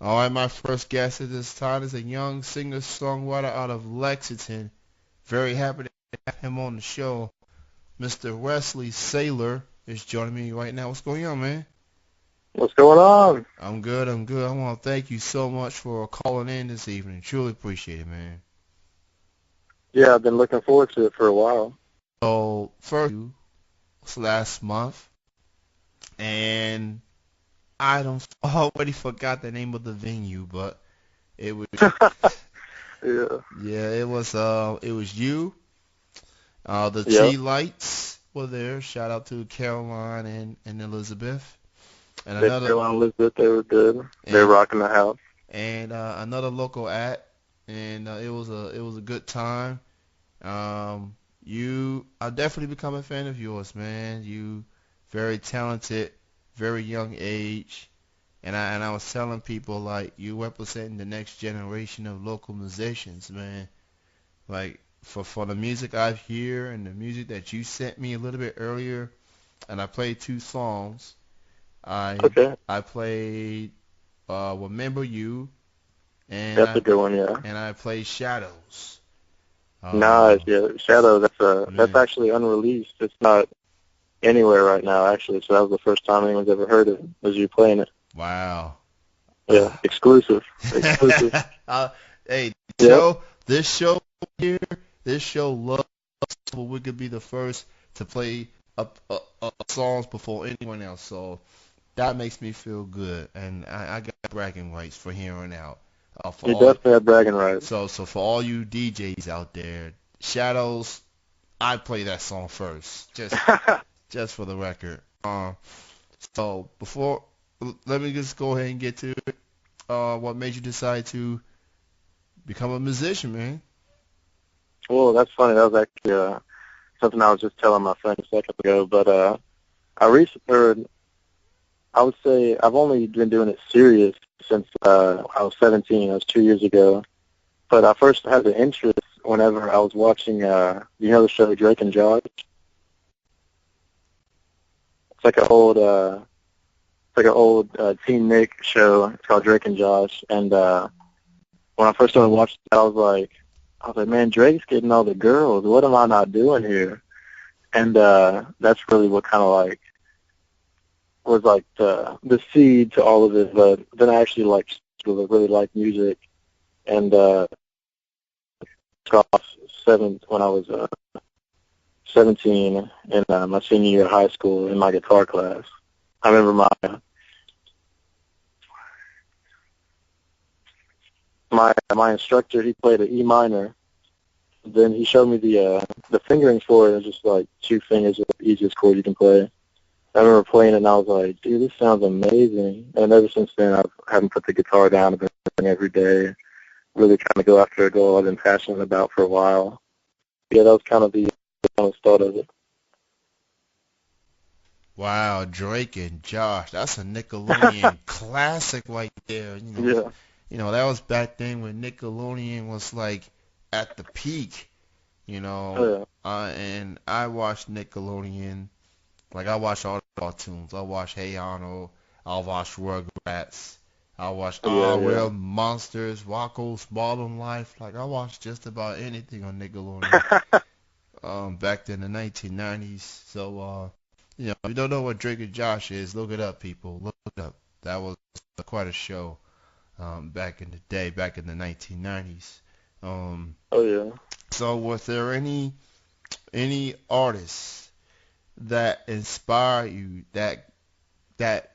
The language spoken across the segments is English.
All right, my first guest at this time is a young singer-songwriter out of Lexington. Very happy to have him on the show. Mr. Wesley Saylor is joining me right now. What's going on, man? What's going on? I'm good. I'm good. I want to thank you so much for calling in this evening. Truly appreciate it, man. Yeah, I've been looking forward to it for a while. So first, was last month, and I don't already forgot the name of the venue, but it was Yeah. yeah, it was you. The Yep. Tea Lights were there. Shout out to Caroline and Elizabeth, and They another Carolina Elizabeth, they were good. They're and rocking the house. another local act, and it was a good time. I'll definitely become a fan of yours, man. You very talented, very young age, and I was telling people like you representing the next generation of local musicians, man. Like for the music I hear and the music that you sent me a little bit earlier, and I played two songs. I Okay. I played Remember You and That's a I good one, yeah. and I played Shadows. Nice, yeah. Shadow, that's Man, actually unreleased. It's not anywhere right now, actually. So that was the first time anyone's ever heard it, was you playing it. wow. Yeah, exclusive. Exclusive. uh, hey, Yep. this show here, this show loves where we could be the first to play songs before anyone else. So that makes me feel good, and I got bragging rights for here on out. For You all definitely have bragging rights. so for all you DJs out there, Shadows, I play that song first, just for the record. So before, let me just go ahead and get to it. What made you decide to become a musician, man? Well, that's funny. That was actually something I was just telling my friend a second ago. But I recently, I would say I've only been doing it serious since I was 17. That was 2 years ago. But I first had the interest whenever I was watching, the show Drake and Josh. It's like an old Teen Nick show. It's called Drake and Josh. And when I first started watching it, I was like, man, Drake's getting all the girls. What am I not doing here? And that's really what kind of like was like the seed to all of it. But then I actually really liked music, and took off when I was 17 in my senior year of high school in my guitar class. I remember my instructor. He played an E minor. Then he showed me the fingering for it. It was just like two fingers is the easiest chord you can play. I remember playing it, and I was like, dude, this sounds amazing. And ever since then, I haven't put the guitar down. I've been playing every day, really trying to go after a goal I've been passionate about for a while. Yeah, that was kind of the kind of start of it. Wow, Drake and Josh, that's a Nickelodeon classic right there. Yeah. That was back then when Nickelodeon was like at the peak. Oh, And I watched Nickelodeon. Like I watch all the cartoons. I watch Hey Arnold. I watch Rugrats. I watch yeah. Yeah, All yeah. Real Monsters, Rocko's Modern Life. Like I watched just about anything on Nickelodeon. Back in the 1990s. So if you don't know what Drake and Josh is, look it up, people. Look it up. That was quite a show back in the day, back in the 1990s. Um, Oh, yeah. so was there any artists that inspire you that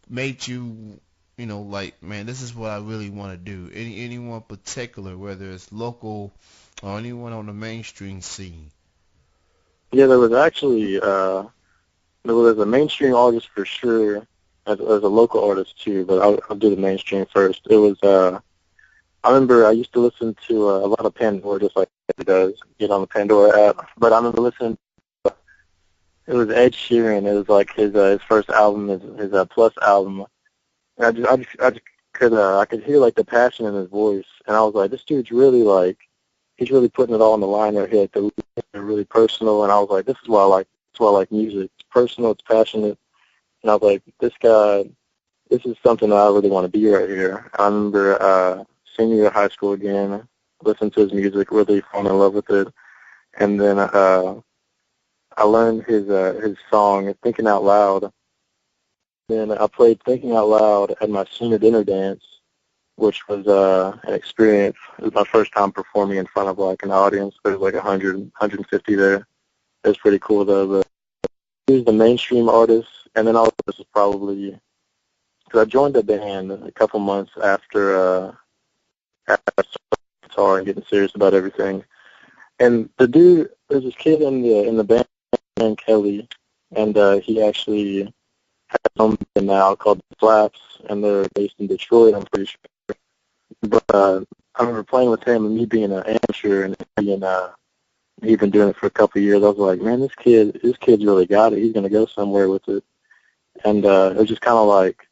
made you, like, man, this is what I really want to do? Anyone particular, whether it's local or anyone on the mainstream scene? Yeah, there was actually there was a mainstream artist for sure, as a local artist too. But I'll do the mainstream first. It was I remember I used to listen to a lot of Pandora, just like it does, get on the Pandora app. But I remember listening. It was Ed Sheeran. It was like his first album, his Plus album. And I just I could hear like the passion in his voice, and I was like, this dude's really like he's really putting it all on the line right here. Like the lyrics are really personal, and I was like, this is why I like music. It's personal, it's passionate, and I was like, this guy this is something that I really want to be right here. I remember senior year of high school again, listening to his music, really falling in love with it. And then I learned his song, Thinking Out Loud. Then I played Thinking Out Loud at my senior dinner dance, which was an experience. It was my first time performing in front of like an audience. There was like 100, 150 there. It was pretty cool though. But he was the mainstream artist, and then also this was probably because I joined the band a couple months after I started guitar and getting serious about everything. And the dude, there's this kid in the band named Kelly, and he actually has home now called The Flaps, and they're based in Detroit, I'm pretty sure. But I remember playing with him and me being an amateur and he'd been doing it for a couple of years. I was like, man, this kid's really got it. He's gonna go somewhere with it. And it was just kind of like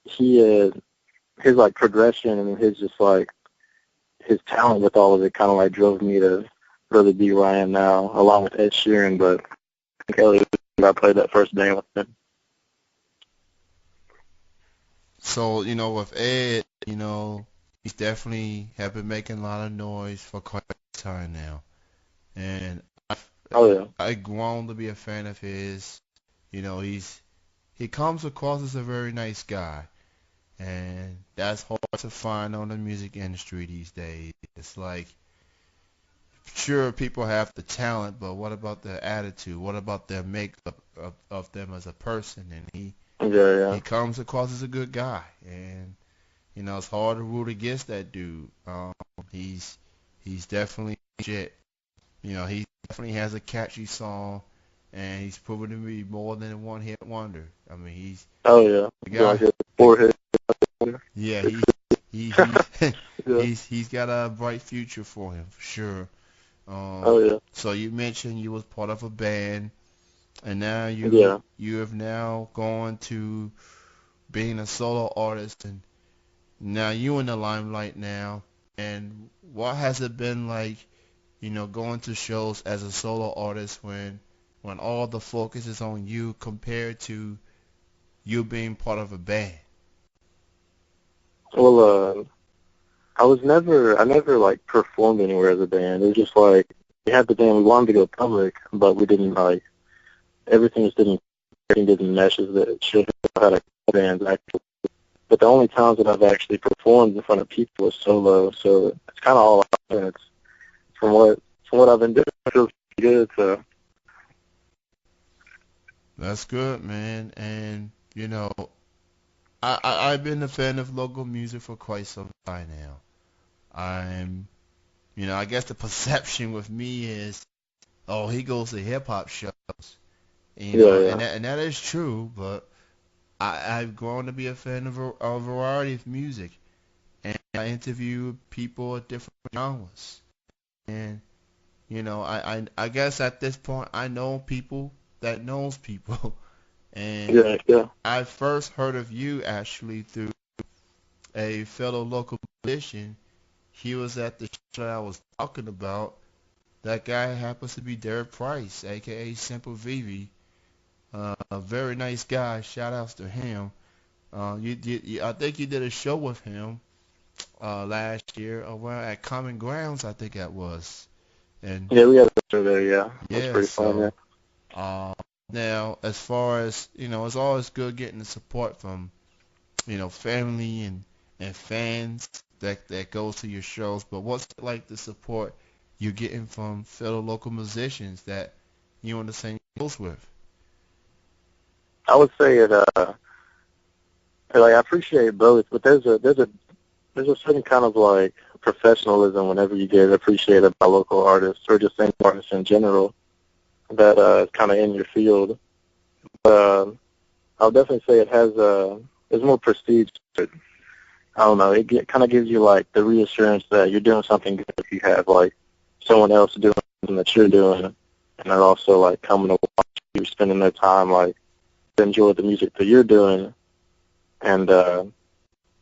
his like progression and his just like his talent with all of it kind of like drove me to really be where I am now, along with Ed Sheeran. But Kelly, I played that first band with him. So, with Ed, he's definitely have been making a lot of noise for quite some time now. And Oh yeah, I've grown to be a fan of his. He comes across as a very nice guy. And that's hard to find on the music industry these days. It's like, sure, people have the talent, but what about their attitude? What about their makeup of them as a person? And yeah. he comes across as a good guy. And, it's hard to root against that dude. He's definitely legit. He definitely has a catchy song, and he's proven to be more than a one-hit wonder. I mean, he's Oh yeah, the guy. like his forehead. Yeah, he Yeah. he's got a bright future for him for sure. Oh yeah, So you mentioned you was part of a band, and now yeah. you have now gone to being a solo artist, and now you in the limelight now. And what has it been like, going to shows as a solo artist when all the focus is on you compared to you being part of a band? Well, I never like performed anywhere as a band. It was just like we had the band, we wanted to go public, but we didn't like everything didn't mesh as it should have had a band actually. But the only times that I've actually performed in front of people was solo, so it's kind of all I've done. It's from what I've been doing, it feels pretty good. So That's good, man. And I've been a fan of local music for quite some time now. I'm, I guess the perception with me is, oh, he goes to hip hop shows, yeah. and that is true. But I've grown to be a fan of a variety of music, and I interview people of different genres. And I guess at this point I know people that knows people, and Yeah. I first heard of you actually through a fellow local musician. He was at the show I was talking about. That guy happens to be Derek Price, aka Simple Vivi. A very nice guy. Shout outs to him. I think you did a show with him last year around at Common Grounds. I think that was. And Yeah, we had a show there, yeah. That's yeah, pretty fun, yeah. so now as far as it's always good getting the support from family and fans that goes to your shows. But what's it like the support you're getting from fellow local musicians that you on the same shows with? I would say like I appreciate both, but there's a certain kind of like professionalism whenever you get appreciated by local artists or just any artists in general that is kind of in your field. I'll definitely say it has there's more prestige to it. I don't know. Kind of gives you like the reassurance that you're doing something good if you have like someone else doing something that you're doing, and they're also like coming to watch you, spending their time like to enjoy the music that you're doing, and I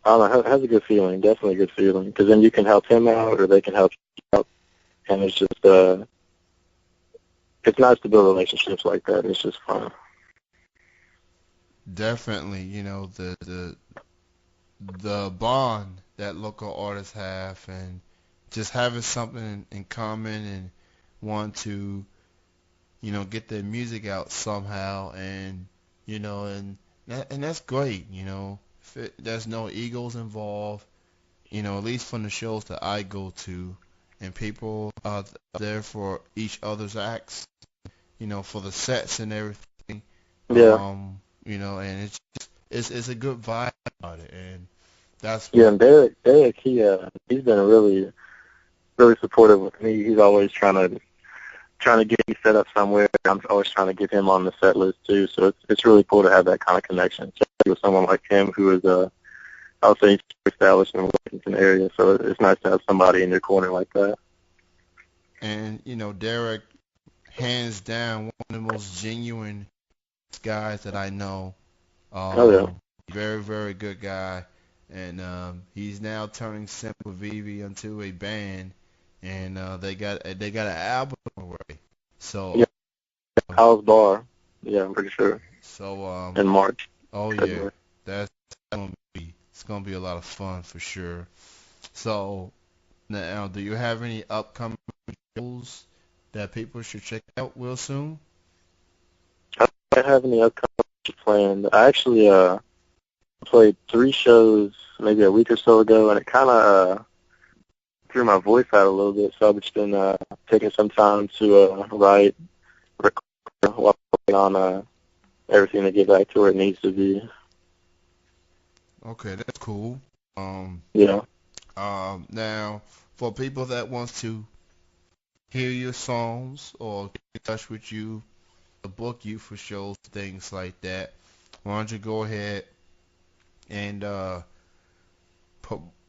don't know. It has a good feeling, definitely a good feeling, because then you can help him out or they can help you out, and it's just it's nice to build relationships like that. And it's just fun. definitely, the bond that local artists have, and just having something in common, and want to, get their music out somehow, and that's great. If there's no egos involved, at least from the shows that I go to, and people are there for each other's acts, for the sets and everything. Yeah. And it's a good vibe about it, and that's Yeah, what. and Derek, he's been really, really supportive with me. He's always trying to get me set up somewhere. I'm always trying to get him on the set list too. So it's really cool to have that kind of connection, especially with someone like him who is I would say he's established in the Washington area. So it's nice to have somebody in your corner like that. And Derek, hands down, one of the most genuine guys that I know. Oh yeah. Very, very good guy. And he's now turning Simple Vivi into a band, and they got an album already. So Yeah, House Bar. Yeah, I'm pretty sure so in March. oh yeah, February. that's it's gonna be a lot of fun for sure. So now, do you have any upcoming shows that people should check out real soon? I don't have any upcoming planned. I actually played 3 shows maybe a week or so ago, and it kind of threw my voice out a little bit. So I've just been taking some time to write, record while working on everything to get back to where it needs to be. Okay, that's cool. Yeah. Now, for people that wants to hear your songs or get in touch with you, to book you for shows, things like that, why don't you go ahead and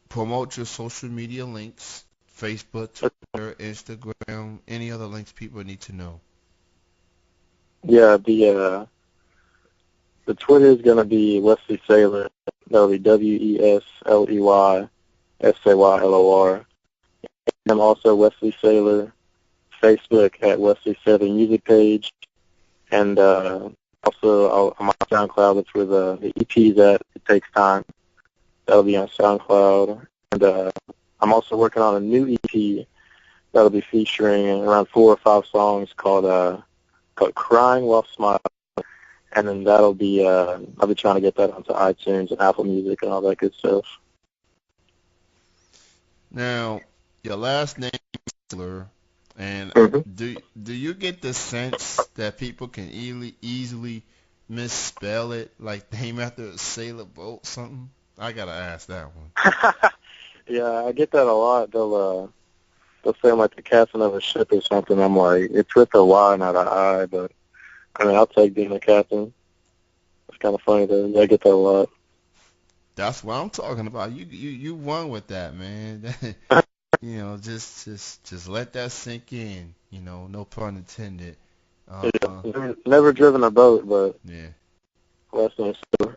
promote your social media links, Facebook, Twitter, Instagram, any other links people need to know. Yeah, the Twitter is gonna be Wesley Saylor. That'll be WesleySaylor. I'm also Wesley Saylor. Facebook at Wesley Saylor Music Page, and also on my SoundCloud, that's where the EP's at. It Takes Time. That'll be on SoundCloud, and I'm also working on a new EP that'll be featuring around 4 or 5 songs called "Crying While Smiling." And then that'll be, I'll be trying to get that onto iTunes and Apple Music and all that good stuff. Now, your last name is Saylor, and hmm do you get the sense that people can easily misspell it, like name after a sailor boat, something? I gotta ask that one. Yeah, I get that a lot. They'll say I'm like the captain of a ship or something. I'm like, it's with a Y, not an I, but I mean, I'll take being a captain. It's kind of funny though. Yeah, I get that a lot. That's what I'm talking about. You won with that, man. Just let that sink in. No pun intended. Uh, Yeah, never driven a boat, but yeah. less than a sailor.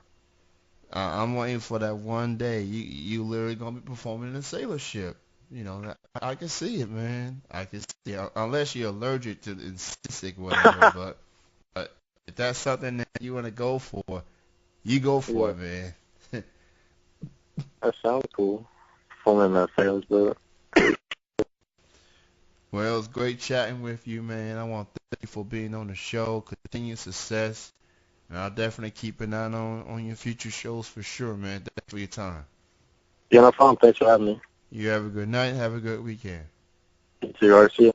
I'm waiting for that one day. You literally gonna be performing in a sailor ship. I can see it, man. I can see it. Unless you're allergic to the sick, whatever. But if that's something that you want to go for, you go for Yeah, it, man. that sounds cool. Performing in that sailor's boat. Well, it's great chatting with you, man. I want to thank you for being on the show. Continued success. And I'll definitely keep an eye on your future shows for sure, man. Thanks for your time. Yeah, no problem. Thanks for having me. You have a good night. Have a good weekend. You too, Arcia.